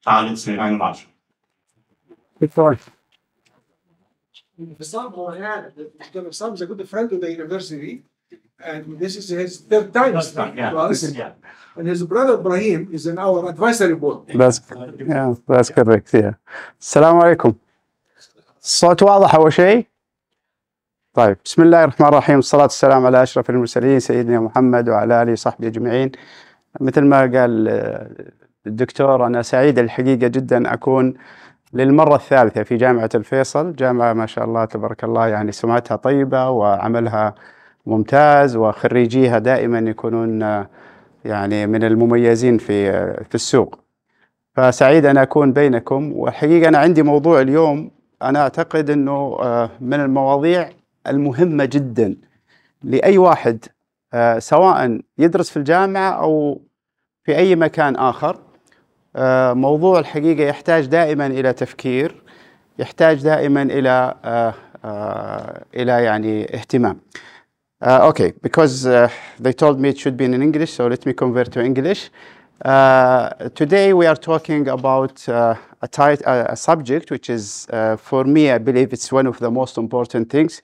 Khalid, Suliman, AlRajhi. Sam is a good friend of the university, and this is his third time to us. Yeah. And his brother Ibrahim is in our advisory board. That's correct. Yeah. السلام عليكم. الصوت واضح أول شيء؟ طيب، بسم الله الرحمن الرحيم، والصلاة والسلام على أشرف المرسلين سيدنا محمد وعلى آله وصحبه أجمعين. مثل ما قال الدكتور، أنا سعيد الحقيقة جدا أكون للمرة الثالثة في جامعة الفيصل، جامعة ما شاء الله تبارك الله، يعني سمعتها طيبة وعملها ممتاز، وخريجيها دائما يكونون يعني من المميزين في السوق. فسعيد أن أكون بينكم. والحقيقة أنا عندي موضوع اليوم أنا أعتقد أنه من المواضيع المهمة جدا لأي واحد، سواء يدرس في الجامعة أو في أي مكان آخر. موضوع الحقيقة يحتاج دائما إلى تفكير، يحتاج دائما إلى يعني اهتمام. Okay, because they told me it should be in English, so let me convert to English. Today we are talking about a subject which is, for me, I believe it's one of the most important things.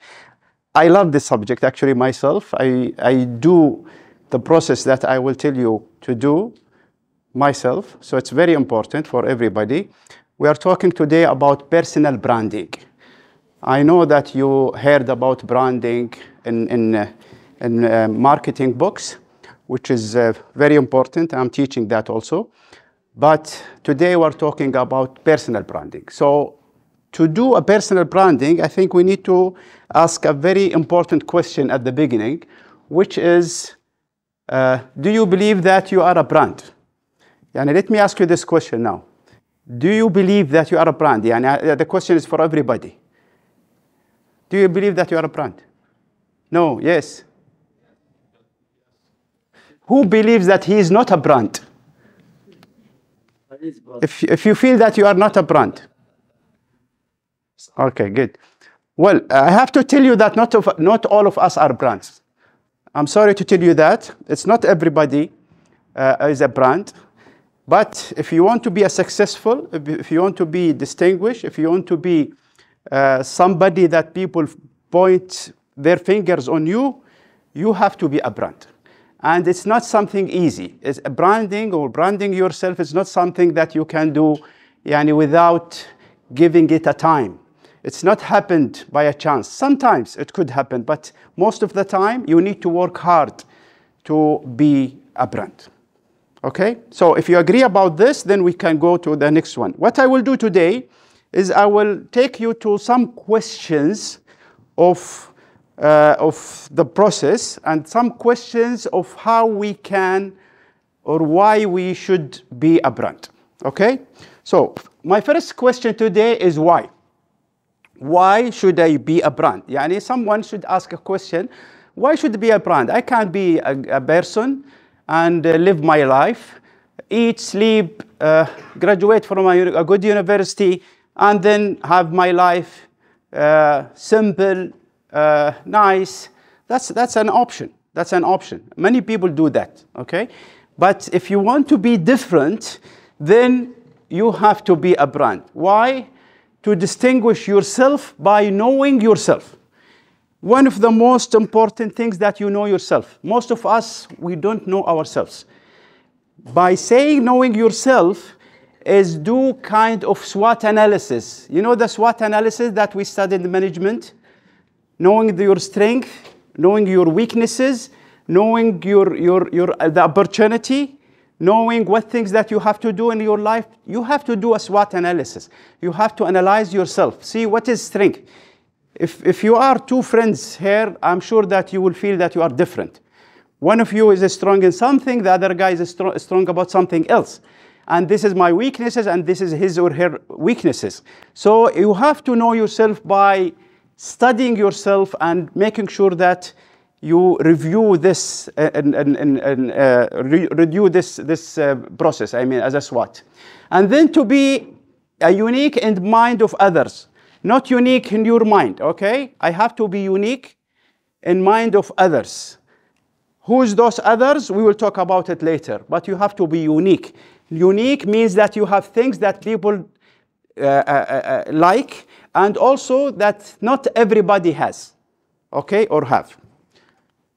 I love this subject actually myself. I do the process that I will tell you to do myself, so it's very important for everybody. We are talking today about personal branding. I know that you heard about branding in marketing books, which is very important. I'm teaching that also. But today we're talking about personal branding. So to do a personal branding, I think we need to ask a very important question at the beginning, which is, do you believe that you are a brand? Yani, let me ask you this question now. Do you believe that you are a brand? Yani, the question is for everybody. Do you believe that you are a brand? No, yes. Who believes that he is not a brand? If you feel that you are not a brand. Okay, good. Well, I have to tell you that not all of us are brands. I'm sorry to tell you that. It's not everybody is a brand. But if you want to be a successful, if you want to be distinguished, if you want to be somebody that people point their fingers on you, you have to be a brand. And it's not something easy. It's branding or branding yourself is not something that you can do without giving it a time. It's not happened by a chance. Sometimes it could happen, but most of the time you need to work hard to be a brand. Okay? So if you agree about this, then we can go to the next one. What I will do today is I will take you to some questions of the process and some questions of how we can or why we should be a brand. Okay? So my first question today is why? Why should I be a brand? Yani someone should ask a question, why should I be a brand? I can't be a person and live my life, eat, sleep, graduate from a good university, and then have my life simple, nice. That's an option. That's an option. Many people do that, okay? But if you want to be different, then you have to be a brand. Why? To distinguish yourself by knowing yourself. One of the most important things that you know yourself. Most of us, we don't know ourselves. By saying knowing yourself is do kind of SWOT analysis. You know the SWOT analysis that we studied in management? Knowing your strength, knowing your weaknesses, knowing the opportunity, knowing what things that you have to do in your life. You have to do a SWOT analysis. You have to analyze yourself. See what is strength. If you are two friends here, I'm sure that you will feel that you are different. One of you is strong in something, the other guy is strong about something else. And this is my weaknesses, and this is his or her weaknesses. So you have to know yourself by studying yourself and making sure that you review this review this process, I mean, as a SWOT. And then to be unique in the mind of others, not unique in your mind, okay? I have to be unique in mind of others. Who's those others? We will talk about it later, but you have to be unique. Unique means that you have things that people like, and also that not everybody has, okay, or have.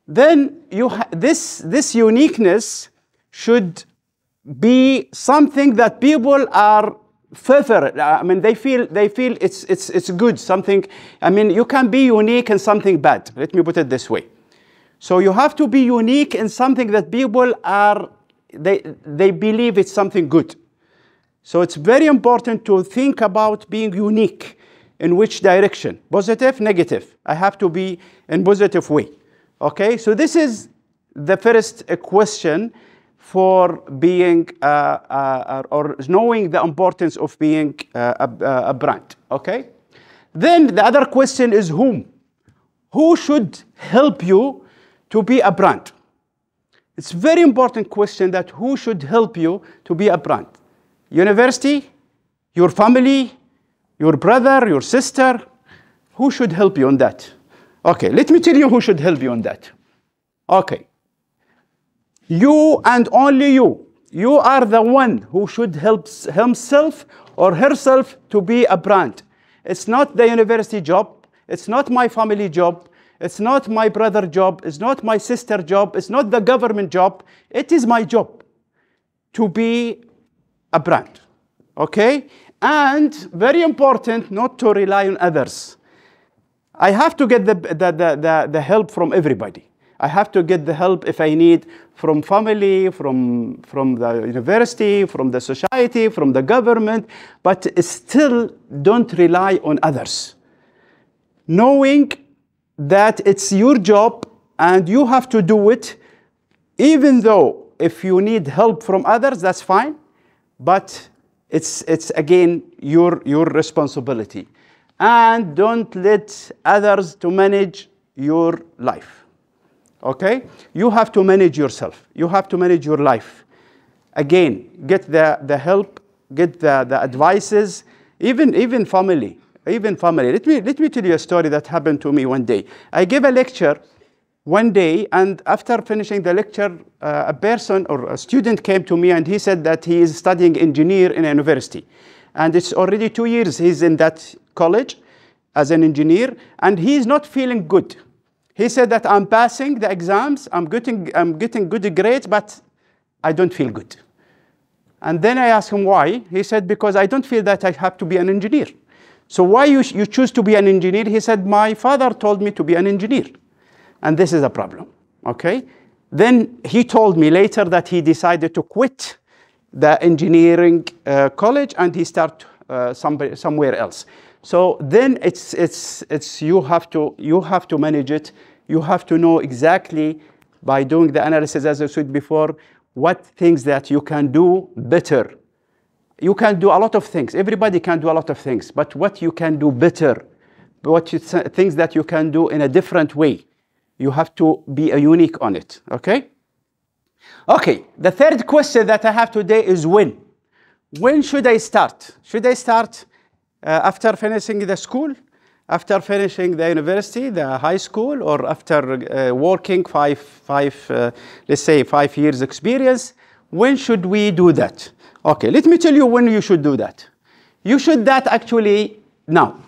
Then this uniqueness should be something that people are further. I mean, they feel it's good. Something. I mean, you can be unique in something bad. Let me put it this way. So you have to be unique in something that people are. They believe it's something good. So it's very important to think about being unique. In which direction? Positive, negative. I have to be in positive way. Okay. So this is the first question for being or knowing the importance of being a brand. Okay. Then the other question is whom? Who should help you to be a brand? It's a very important question that who should help you to be a brand? University, your family, your brother, your sister, who should help you on that? Okay, let me tell you who should help you on that. Okay. You and only you. You are the one who should help himself or herself to be a brand. It's not the university job. It's not my family job. It's not my brother's job. It's not my sister's job. It's not the government job. It is my job to be a brand. Okay? And very important, not to rely on others. I have to get the help from everybody. I have to get the help if I need from family, from the university, from the society, from the government, but still don't rely on others. Knowing that it's your job and you have to do it, even though if you need help from others, that's fine, but it's again your responsibility. And don't let others to manage your life. Okay? You have to manage yourself. You have to manage your life. Again, get the help, get the advices, even family. Even family. Let me tell you a story that happened to me one day. I gave a lecture one day, and after finishing the lecture, a person or a student came to me and he said that he is studying engineer in a university. And it's already 2 years he's in that college as an engineer, and he's not feeling good. He said that I'm passing the exams, I'm getting good grades, but I don't feel good. And then I asked him why. He said, because I don't feel that I have to be an engineer. So why you choose to be an engineer? He said, my father told me to be an engineer. And this is a problem, okay? Then he told me later that he decided to quit the engineering college and he start somewhere else. So then it's you have to manage it. You have to know exactly by doing the analysis, as I said before, what things that you can do better. You can do a lot of things. Everybody can do a lot of things, but what you can do better, things that you can do in a different way, you have to be unique on it, okay? Okay, the third question that I have today is when. When should I start? Should I start after finishing the school, after finishing the university, the high school, or after working let's say 5 years experience? When should we do that? Okay, let me tell you when you should do that. You should that actually now.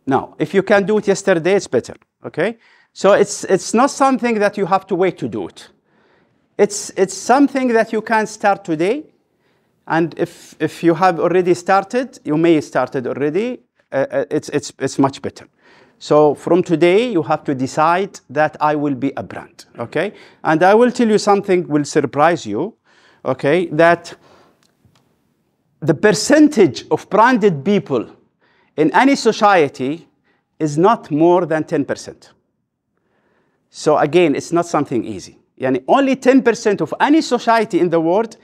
Now, if you can do it yesterday, it's better, okay? So it's not something that you have to wait to do it. It's something that you can start today. And if you have already started, you may have started already, it's much better. So from today, you have to decide that I will be a brand, okay? And I will tell you something will surprise you, okay? That the percentage of branded people in any society is not more than 10%. So again, it's not something easy. Yani only 10% of any society in the world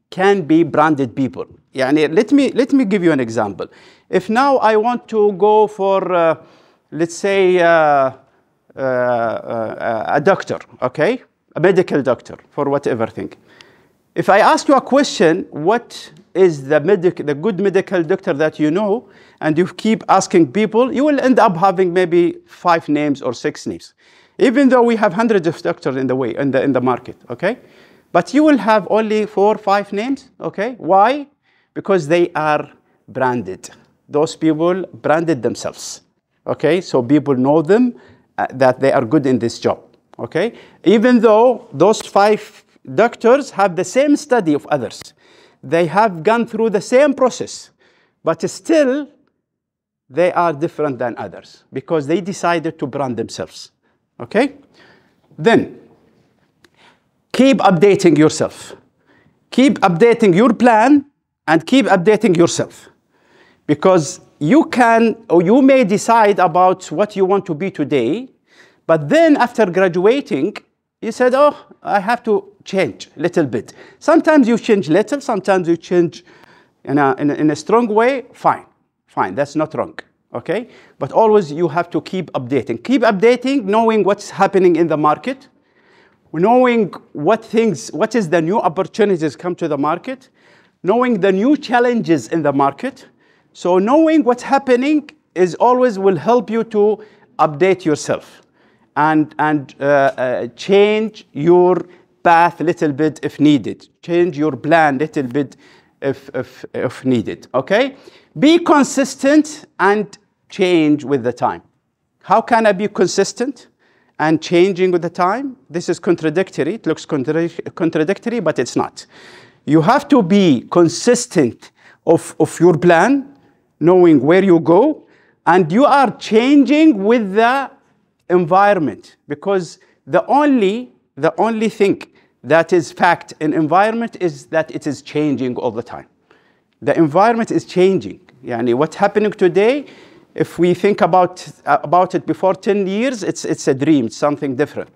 can be branded people. Yani let me give you an example. If now I want to go for, let's say, a doctor, okay? A medical doctor for whatever thing. If I ask you a question, what is the good medical doctor that you know, and you keep asking people, you will end up having maybe 5 names or 6 names. Even though we have hundreds of doctors in the market, okay? But you will have only 4 or 5 names, okay? Why? Because they are branded. Those people branded themselves, okay? So people know them, that they are good in this job, okay? Even though those 5 doctors have the same study of others, they have gone through the same process, but still they are different than others because they decided to brand themselves, okay? Then, keep updating yourself. Keep updating your plan and keep updating yourself. Because you can, or you may decide about what you want to be today, but then after graduating, you said, oh, I have to change a little bit. Sometimes you change little, sometimes you change in a strong way, fine, that's not wrong, okay? But always you have to keep updating. Keep updating, knowing what's happening in the market, knowing what is the new opportunities come to the market, knowing the new challenges in the market. So knowing what's happening is always will help you to update yourself and change your path a little bit if needed. Change your plan a little bit if needed, okay? Be consistent and change with the time. How can I be consistent and changing with the time? This is contradictory. It looks contradictory, but it's not. You have to be consistent of your plan, knowing where you go, and you are changing with the environment, because the only thing that is fact in environment is that it is changing all the time. The environment is changing. Yani what's happening today, if we think about it before 10 years, it's a dream, it's something different.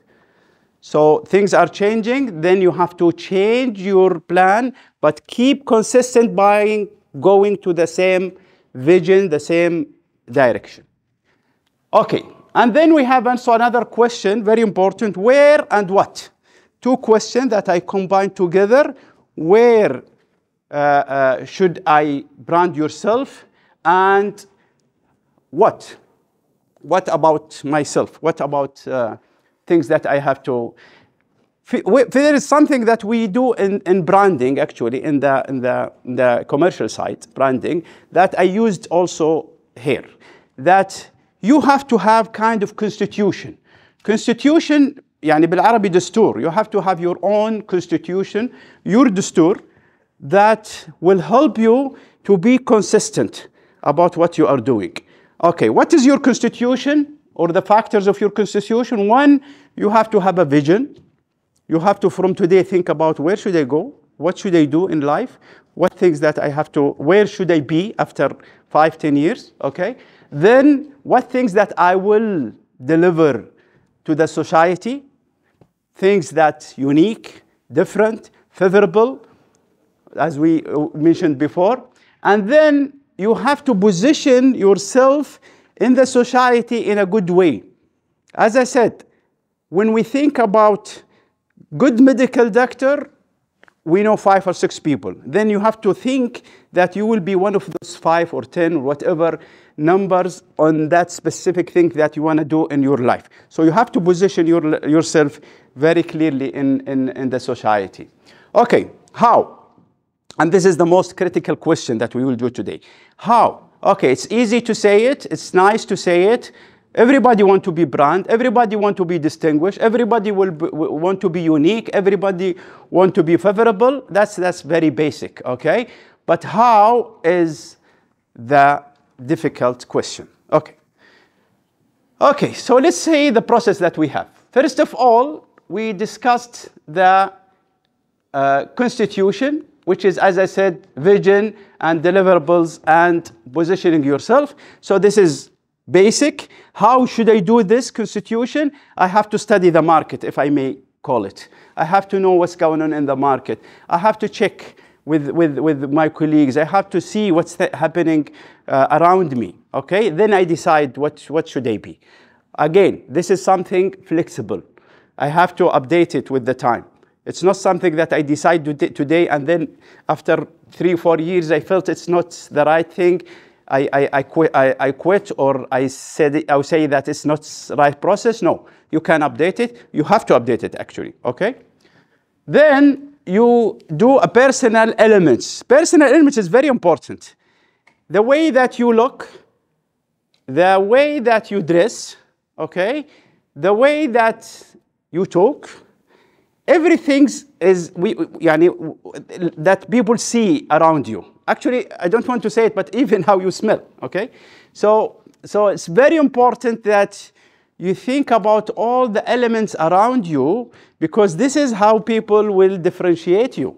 So things are changing, then you have to change your plan, but keep consistent by going to the same vision, the same direction. Okay, and then we have also another question, very important, where and what? 2 questions that I combined together. Where should I brand yourself? And what? What about myself? What about things that I have to... There is something that we do in branding, actually, in the commercial side, branding, that I used also here. That you have to have kind of constitution. Constitution, يعني بالعربي دستور. You have to have your own constitution, your دستور, that will help you to be consistent about what you are doing. Okay, what is your constitution or the factors of your constitution? 1, you have to have a vision. You have to, from today, think about where should I go? What should I do in life? What things that I have to, where should I be after 5, 10 years, okay? Then, what things that I will deliver to the society? Things that unique, different, favorable, as we mentioned before. And then, you have to position yourself in the society in a good way. As I said, when we think about good medical doctor, we know 5 or 6 people. Then you have to think that you will be one of those 5 or 10 or whatever numbers on that specific thing that you want to do in your life. So you have to position yourself very clearly in the society. Okay, how? And this is the most critical question that we will do today. How? Okay, it's easy to say it. It's nice to say it. Everybody wants to be brand. Everybody wants to be distinguished. Everybody will want to be unique. Everybody wants to be favorable. That's very basic, okay? But how is the difficult question? Okay. Okay, so let's say the process that we have. First of all, we discussed the constitution, which is, as I said, vision and deliverables and positioning yourself. So this is basic. How should I do this constitution? I have to study the market, if I may call it. I have to know what's going on in the market. I have to check with my colleagues. I have to see what's happening around me. Okay? Then I decide what should I be. Again, this is something flexible. I have to update it with the time. It's not something that I decide today and then after 3 or 4 years I felt it's not the right thing. I quit, or I would say that it's not the right process. No, you can update it. You have to update it, actually, okay? Then you do a personal elements. Personal elements is very important. The way that you look, the way that you dress, okay? The way that you talk, everything is that people see around you. Actually, I don't want to say it, but even how you smell, okay? So it's very important that you think about all the elements around you, because this is how people will differentiate you.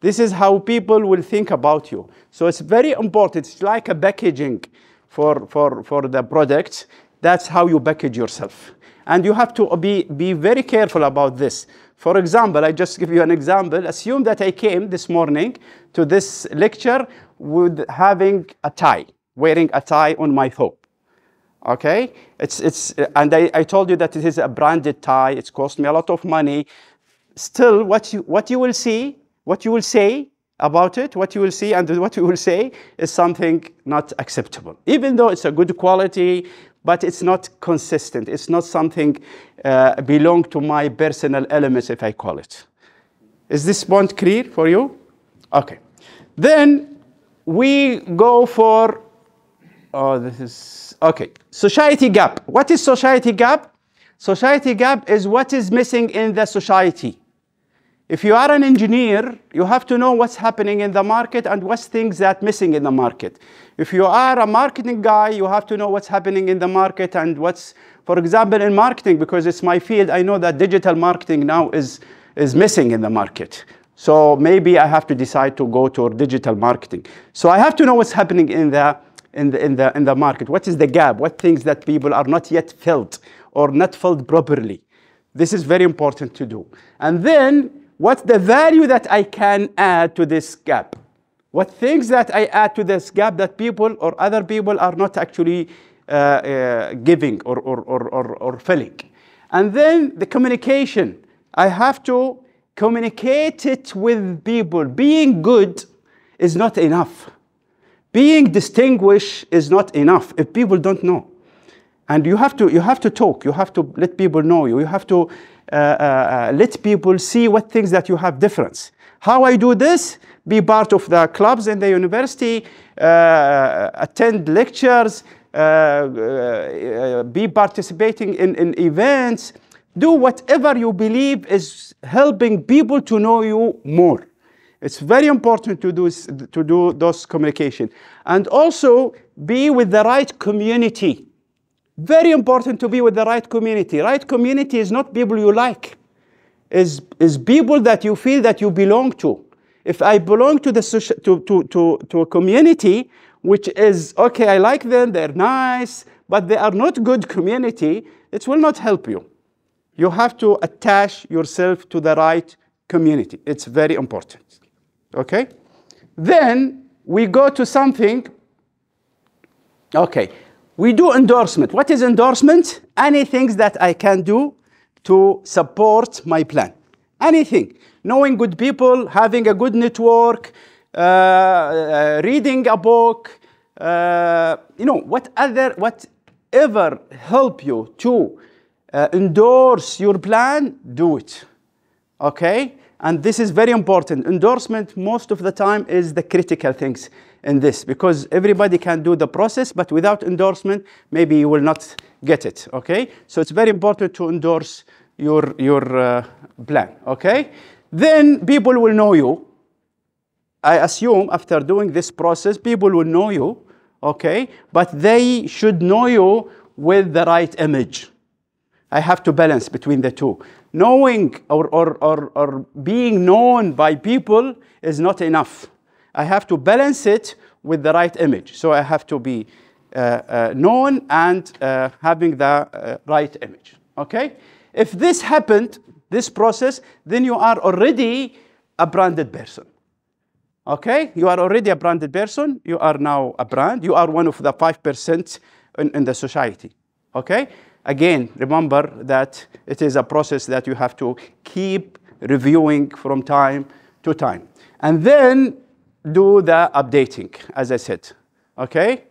This is how people will think about you. So it's very important. It's like a packaging for the product. That's how you package yourself. And you have to be very careful about this. For example, I just give you an example. Assume that I came this morning to this lecture with having a tie, wearing a tie on my throat. Okay? And I told you that it is a branded tie. It's cost me a lot of money. Still, what you will see, what you will say about it, what you will see and what you will say is something not acceptable. Even though it's a good quality, but it's not consistent. It's not something belong to my personal elements, if I call it. Is this point clear for you? Okay. Then we go for, okay. Society gap. What is society gap? Society gap is what is missing in the society. If you are an engineer, you have to know what's happening in the market and what's things that missing in the market. If you are a marketing guy, you have to know what's happening in the market and what's, for example, in marketing, because it's my field, I know that digital marketing now is missing in the market. So maybe I have to decide to go to digital marketing. So I have to know what's happening in the market. What is the gap? What things that people are not yet filled or not filled properly? This is very important to do. And then, what's the value that I can add to this gap? What things that I add to this gap that people or other people are not actually giving or filling? And then the communication. I have to communicate it with people. Being good is not enough. Being distinguished is not enough if people don't know. And you have to talk. You have to let people know you. You have to let people see what things that you have difference. How I do this? Be part of the clubs in the university, attend lectures, be participating in events. Do whatever you believe is helping people to know you more. It's very important to do those communication. And also be with the right community. Very important to be with the right community. Right community is not people you like. Is people that you feel that you belong to. If I belong to a community which is, okay, I like them, they're nice, but they are not good community, it will not help you. You have to attach yourself to the right community. It's very important. Okay? Then we go to something, okay. We do endorsement. What is endorsement? Anything that I can do to support my plan. Anything. Knowing good people, having a good network, reading a book, whatever help you to endorse your plan, do it. Okay? And this is very important. Endorsement, most of the time, is the critical things in this, because everybody can do the process, but without endorsement, maybe you will not get it, okay? So it's very important to endorse your plan, okay? Then people will know you. I assume after doing this process, people will know you, okay? But they should know you with the right image. I have to balance between the two. Knowing or being known by people is not enough. I have to balance it with the right image. So I have to be known and having the right image, okay? If this happened, this process, then you are already a branded person, okay? You are already a branded person. You are now a brand. You are one of the 5% in the society, okay? Again, remember that it is a process that you have to keep reviewing from time to time. And then do the updating, as I said, okay?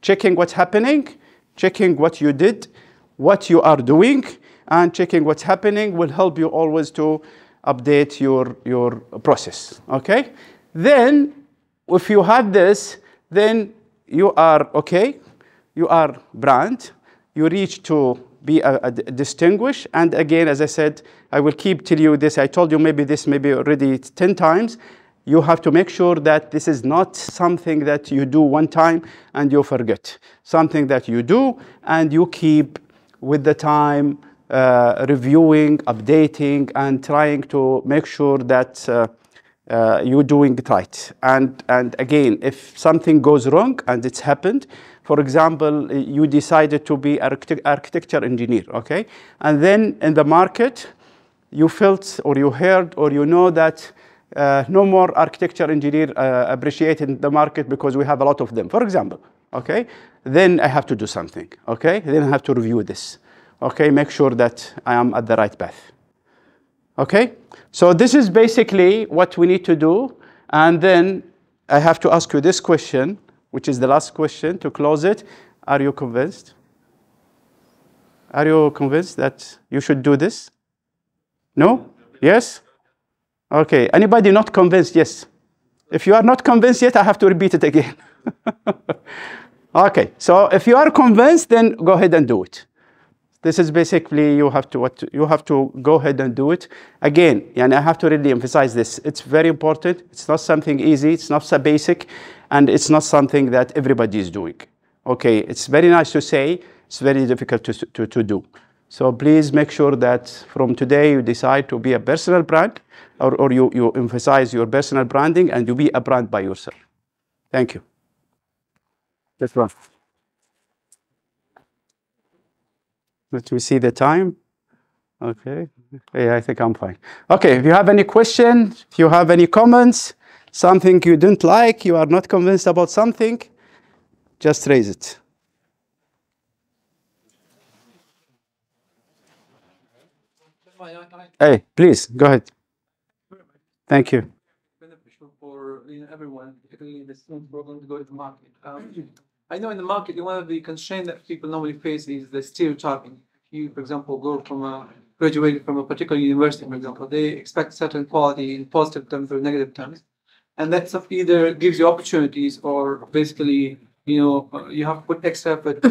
checking what's happening, checking what you did, what you are doing, and checking what's happening will help you always to update your process, okay? Then, if you have this, then you are okay, you are brand, you reach to be a distinguished, and again, as I said, I will keep telling you this, I told you maybe this maybe already 10 times, you have to make sure that this is not something that you do one time and you forget. Something that you do and you keep with the time reviewing, updating, and trying to make sure that you're doing it right. And again, if something goes wrong, and it's happened, for example, you decided to be an architecture engineer, okay? And then in the market, you felt or you heard or you know that no more architecture engineer appreciated in the market because we have a lot of them, for example, okay? Then I have to do something, okay? Then I have to review this, okay? Make sure that I am at the right path, okay? So this is basically what we need to do. And then I have to ask you this question, which is the last question to close it. Are you convinced? Are you convinced that you should do this? No? Yes? Okay, anybody not convinced? Yes. If you are not convinced yet, I have to repeat it again. Okay, so if you are convinced, then go ahead and do it. This is basically you have to go ahead and do it. Again, and I have to really emphasize this. It's very important. It's not something easy. It's not so basic, and it's not something that everybody is doing. Okay, it's very nice to say. It's very difficult to do. So please make sure that from today you decide to be a personal brand, or you emphasize your personal branding and you be a brand by yourself. Thank you. Let's run. Let me see the time. Okay. Yeah, I think I'm fine. Okay, if you have any questions, if you have any comments, something you didn't like, you are not convinced about something, just raise it. Hey, please, go ahead. Thank you. Beneficial for everyone, particularly the students who are going to go to the market. I know in the market, one of the constraints that people normally face is the stereotyping. If you, for example, graduated from a particular university, for example, they expect certain quality in positive terms or negative terms. And that either gives you opportunities or basically, you have to put extra effort.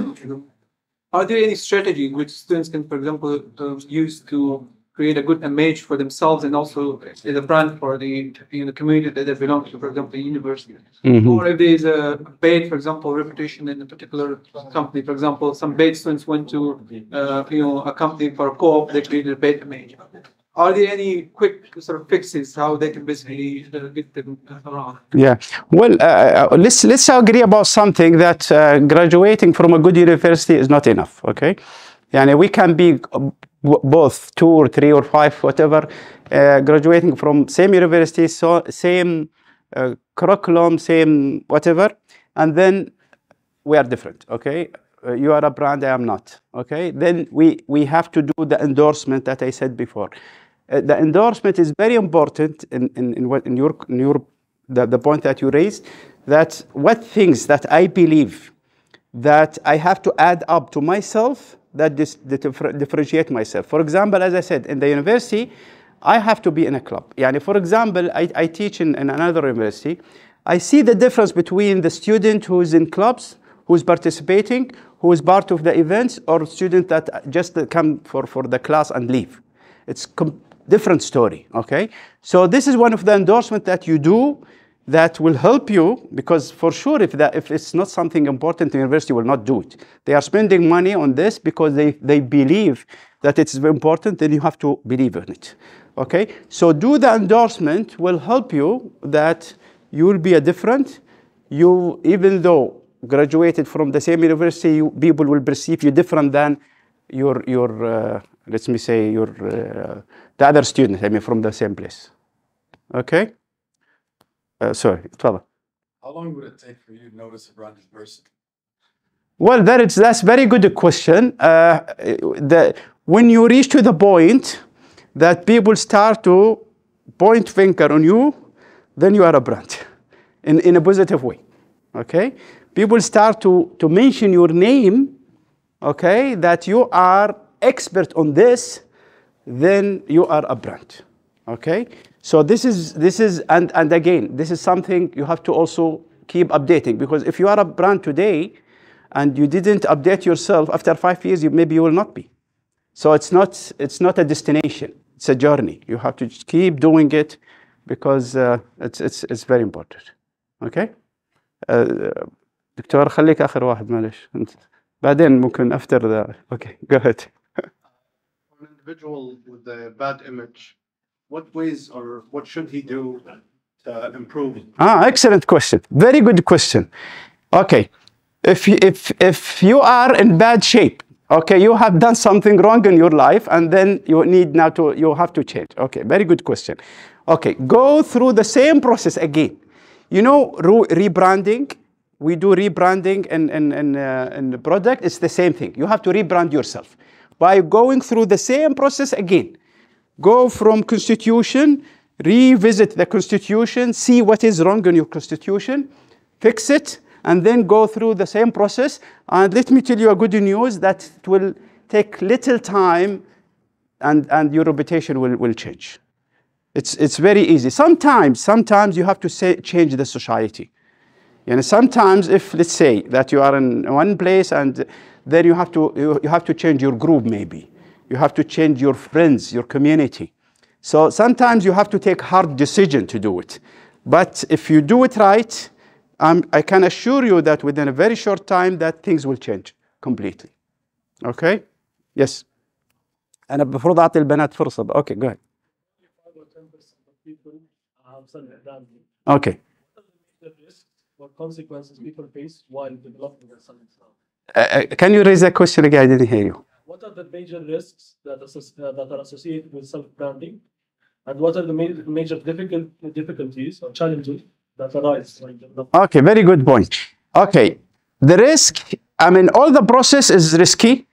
Are there any strategies which students can, for example, use to create a good image for themselves and also as a brand for the community that they belong to, for example, the university? Mm-hmm. Or if there is a bad, for example, reputation in a particular company, for example, some bad students went to a company for a co-op, they created a bad image. Are there any quick sort of fixes how they can basically get them around? Yeah, well, let's agree about something that graduating from a good university is not enough. Okay, and we can be both 2 or 3 or 5, whatever, graduating from same university, so same curriculum, same whatever, and then we are different. Okay, you are a brand, I am not. Okay, then we have to do the endorsement that I said before. The endorsement is very important in the point that you raised, that what things that I believe that I have to add up to myself that differentiate myself. For example, as I said, in the university, I have to be in a club. Yani, for example, I teach in another university. I see the difference between the student who is in clubs, who is participating, who is part of the events, or student that just come for the class and leave. It's different story, okay? So this is one of the endorsements that you do that will help you, because for sure if it's not something important, the university will not do it. They are spending money on this because they believe that it's important, then you have to believe in it, okay? So do the endorsement will help you that you will be a different, even though graduated from the same university, people will perceive you different than your let me say, the other student, I mean, from the same place. Okay? Sorry, Tfadal. How long would it take for you to notice a brand in person? Well, that's very good question. When you reach to the point that people start to point finger on you, then you are a brand in a positive way. Okay? People start to mention your name, okay, that you are expert on this, then you are a brand. Okay? So this is and again, this is something you have to also keep updating, because if you are a brand today and you didn't update yourself, after 5 years, maybe you will not be. So it's not a destination, it's a journey. You have to keep doing it because it's very important. Okay? دكتور خليك آخر واحد معلش أنت بعدين ممكن after the okay go ahead. For an individual with a bad image, what ways or what should he do to improve? Excellent question. Very good question. Okay, if you are in bad shape, okay, you have done something wrong in your life, and then you have to change. Okay, very good question. Okay, go through the same process again. You know, rebranding. We do rebranding in the product. It's the same thing. You have to rebrand yourself by going through the same process again. Go from constitution, revisit the constitution, see what is wrong in your constitution, fix it, and then go through the same process. And let me tell you a good news that it will take little time and your reputation will change. It's very easy. Sometimes you have to change the society. And sometimes if, let's say, that you are in one place and then you have to change your group maybe. You have to change your friends, your community. So sometimes you have to take hard decision to do it. But if you do it right, I can assure you that within a very short time that things will change completely. Okay? Yes. أنا بفرض أعطي البنات فرصة. Okay, go ahead. Okay. What consequences people face while developing their self-love? Can you raise that question again? I didn't hear you. What are the major risks that are associated with self-branding, and what are the major difficulties or challenges that arise when developing? Okay, very good point. Okay, the risk, I mean, all the process is risky,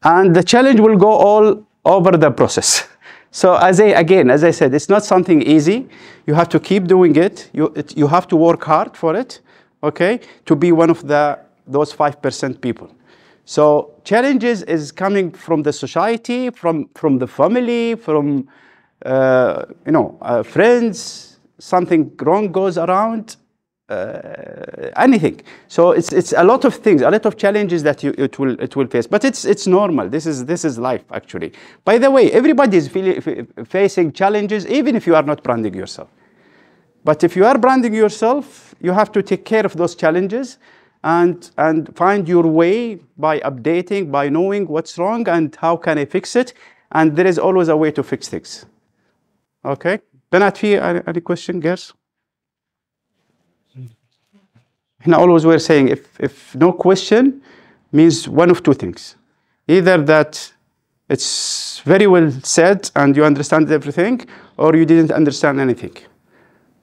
and the challenge will go all over the process. So as I said, it's not something easy. You have to keep doing it. You have to work hard for it, okay, to be one of those 5% people. So challenges is coming from the society, from the family, from friends. Something wrong goes around, anything. So it's a lot of things, a lot of challenges that it will face. But it's normal. This is life actually. By the way, everybody is facing challenges, even if you are not branding yourself. But if you are branding yourself, you have to take care of those challenges and find your way by updating, by knowing what's wrong and how can I fix it. And there is always a way to fix things. Okay. بنات في any question, girls? And always we're saying if no question means one of two things. Either that it's very well said and you understand everything, or you didn't understand anything.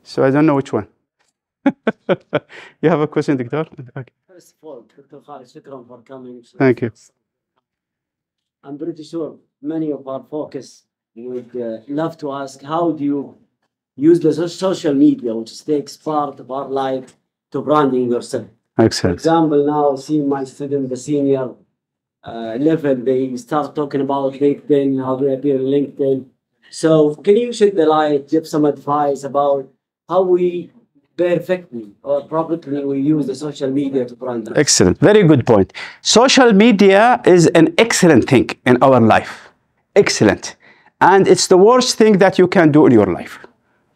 So I don't know which one. You have a question, Doctor? Okay. First of all, Dr. Khalid, shukran for coming. Thank you. I'm pretty sure many of our focus would love to ask, how do you use the social media, which takes part of our life, to branding yourself? Excellent. For example, now seeing my student, the senior level, they start talking about LinkedIn, how they appear on LinkedIn. So can you shed the light, give some advice about how we perfectly or properly we use the social media to brand us? Excellent. Very good point. Social media is an excellent thing in our life. Excellent. And it's the worst thing that you can do in your life.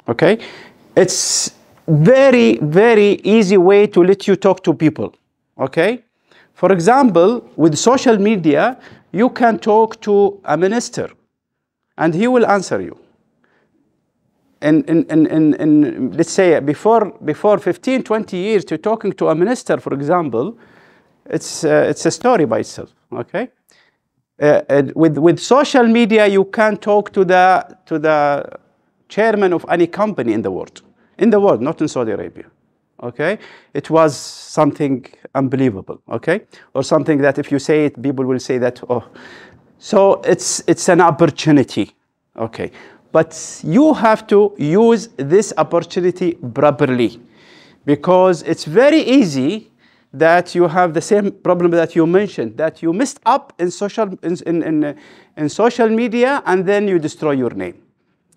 Okay? It's very, very easy way to let you talk to people. Okay? For example, with social media, you can talk to a minister and he will answer you. In let's say before 15, 20 years, to talking to a minister, for example, it's a story by itself. Okay? With social media, you can talk to the chairman of any company in the world, not in Saudi Arabia. Okay, it was something unbelievable. Okay, or something that if you say it, people will say that. Oh, so it's an opportunity. Okay, but you have to use this opportunity properly, because it's very easy that you have the same problem that you mentioned, that you messed up in social media, and then you destroy your name.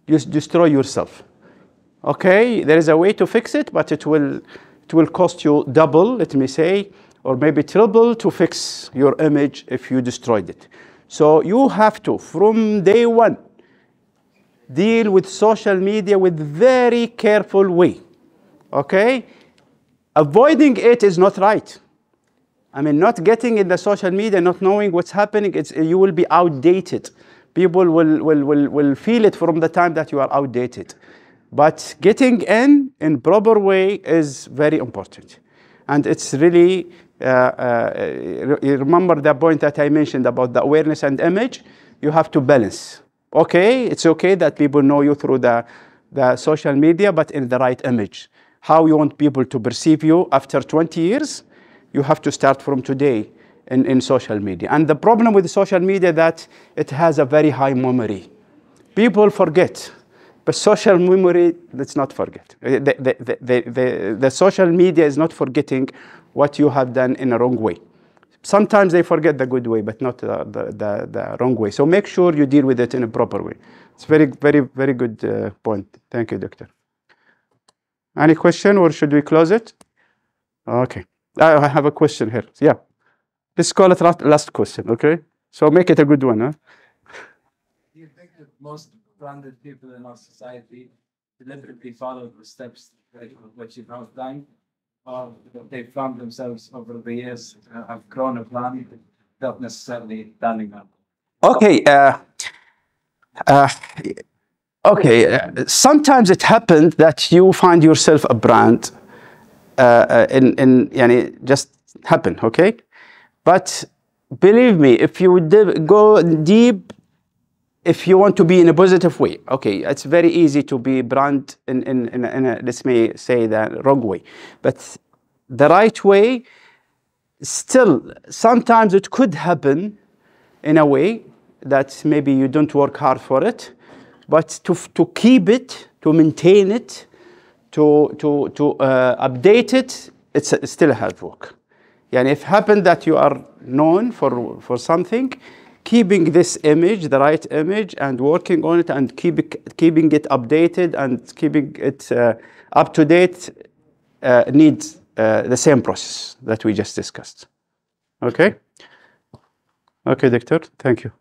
You destroy yourself. Okay, there is a way to fix it, but it will cost you double, let me say, or maybe triple to fix your image if you destroyed it. So you have to, from day one, deal with social media with very careful way. Okay? Avoiding it is not right. I mean, not getting in the social media, not knowing what's happening, you will be outdated. People will feel it from the time that you are outdated. But getting in proper way is very important. And it's really, you remember the point that I mentioned about the awareness and image? You have to balance. Okay, it's okay that people know you through the social media, but in the right image. How you want people to perceive you after 20 years, you have to start from today in social media. And the problem with social media that it has a very high memory. People forget. But social memory, let's not forget. The social media is not forgetting what you have done in a wrong way. Sometimes they forget the good way, but not the wrong way. So make sure you deal with it in a proper way. It's very, very, very good point. Thank you, doctor. Any question, or should we close it? Okay. I have a question here. Yeah. Let's call it last question, okay? So make it a good one, huh? Do you think that most branded people in our society deliberately follow the steps which you've outlined, or that they've found themselves over the years have grown a brand without necessarily planning on? Okay. Sometimes it happens that you find yourself a brand, just happen, okay? But believe me, if you go deep, if you want to be in a positive way, okay, it's very easy to be brand in a, let's may say, the wrong way. But the right way, still, sometimes it could happen in a way that maybe you don't work hard for it, but to keep it, to maintain it, to update it, it's still a hard work. And if it happened that you are known for something, keeping this image, the right image, and working on it, and keeping it updated and keeping it up to date needs the same process that we just discussed. Okay? Okay, doctor. Thank you.